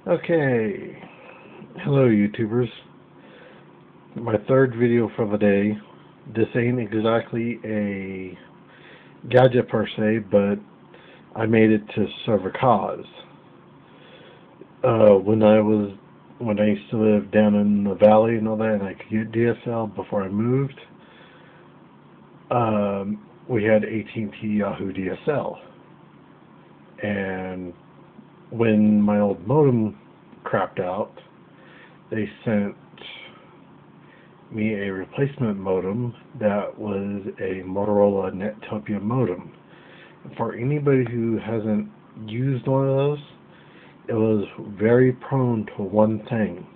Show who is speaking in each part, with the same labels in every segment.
Speaker 1: Okay, hello YouTubers. My third video for the day. This ain't exactly a gadget per se, but I made it to serve a cause. When I used to live down in the valley and all that, and I could get DSL before I moved, we had AT&T Yahoo DSL, and when my old modem crapped out, they sent me a replacement modem that was a Motorola netopia modem. For anybody who hasn't used one of those, it was very prone to one thing: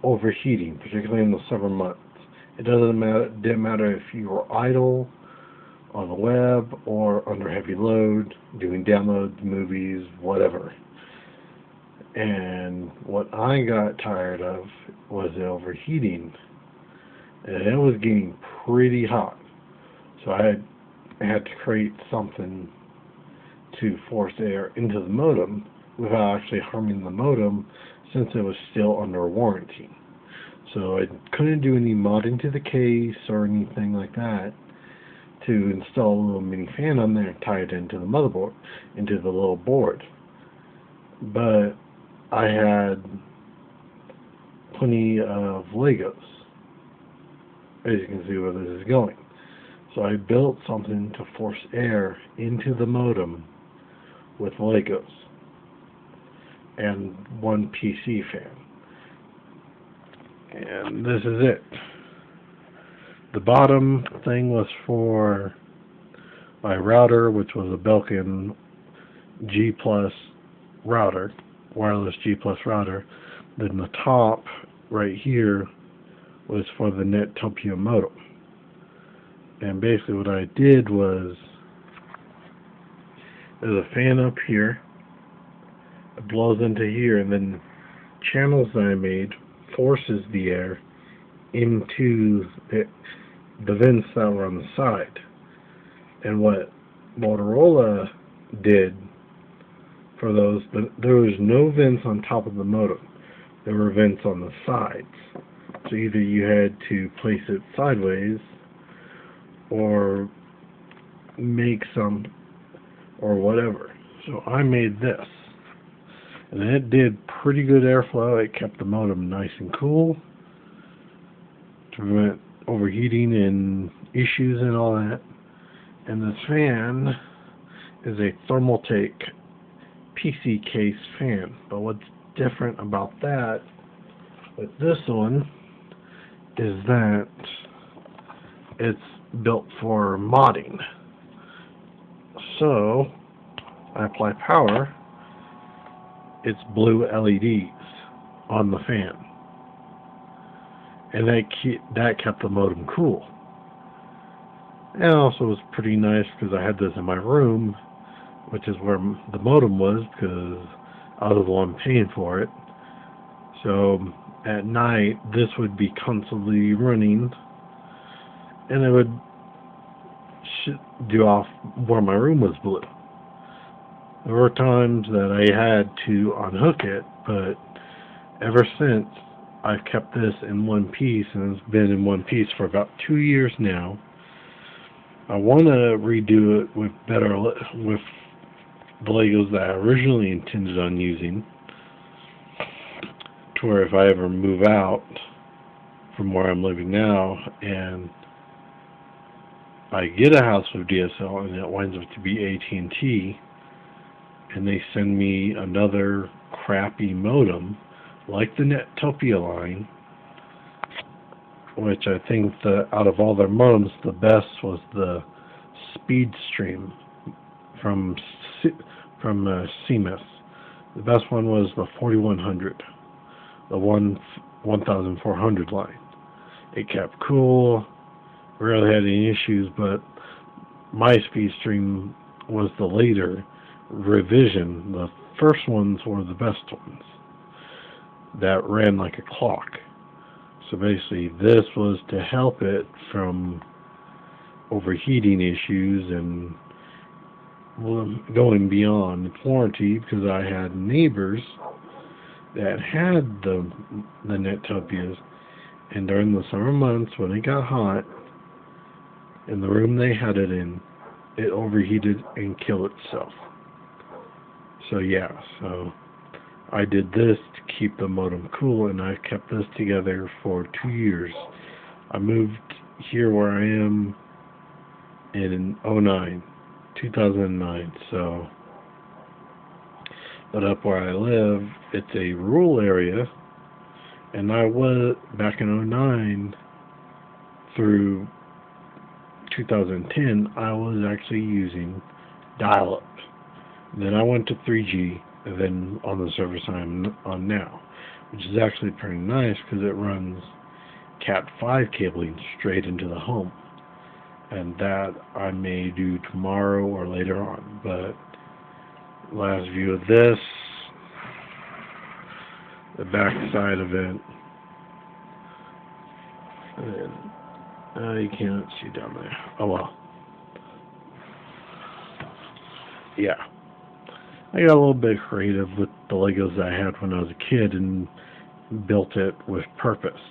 Speaker 1: overheating, particularly in the summer months. Didn't matter if you were idle on the web or under heavy load, doing downloads, movies, whatever. And what I got tired of was the overheating, and it was getting pretty hot. So I had to create something to force air into the modem without actually harming the modem, since it was still under warranty. So I couldn't do any modding to the case or anything like that to install a little mini fan on there and tie it into the motherboard, into the little board. But I had plenty of Legos, as you can see where this is going. So I built something to force air into the modem with Legos and one PC fan. And this is it. The bottom thing was for my router, which was a Belkin G Plus router, wireless G Plus router. Then the top right here was for the netopia modem. And basically what I did was, there's a fan up here, it blows into here, and then channels that I made forces the air into the vents that were on the side. And what Motorola did for those, there was no vents on top of the modem. There were vents on the sides. So either you had to place it sideways or make some or whatever. So I made this, and it did pretty good airflow. It kept the modem nice and cool to prevent overheating and issues and all that. And this fan is a Thermaltake PC case fan. But what's different about that with this one is that it's built for modding. So I apply power, it's blue LEDs on the fan, and that kept the modem cool. And also was pretty nice because I had this in my room, which is where the modem was, because I was the one paying for it. So at night this would be constantly running, and it would do off where my room was blue. There were times that I had to unhook it, but ever since, I've kept this in one piece, and it's been in one piece for about 2 years now. I want to redo it with with the Legos that I originally intended on using, to where if I ever move out from where I'm living now and I get a house with DSL and it winds up to be AT&T, and they send me another crappy modem like the netopia line, which I think out of all their modems, the best was the Speedstream from CMS. The best one was the 4100, the 1400 line. It kept cool, rarely had any issues, but my Speedstream was the later revision. The first ones were the best ones that ran like a clock. So basically this was to help it from overheating issues and going beyond its warranty, because I had neighbors that had the netopias, and during the summer months when it got hot, in the room they had it in, it overheated and killed itself. So yeah, so I did this to keep the modem cool, and I kept this together for 2 years. I moved here where I am in 2009, so, but up where I live, it's a rural area, and I was, back in 09 through 2010, I was actually using dial-up. Then I went to 3G, and then on the service I'm on now, which is actually pretty nice because it runs Cat5 cabling straight into the home. And that I may do tomorrow or later on. But last view of this, the back side of it, and you can't see down there. Oh well. Yeah. I got a little bit creative with the Legos I had when I was a kid and built it with purpose.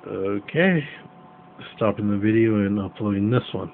Speaker 1: Okay, stopping the video and uploading this one.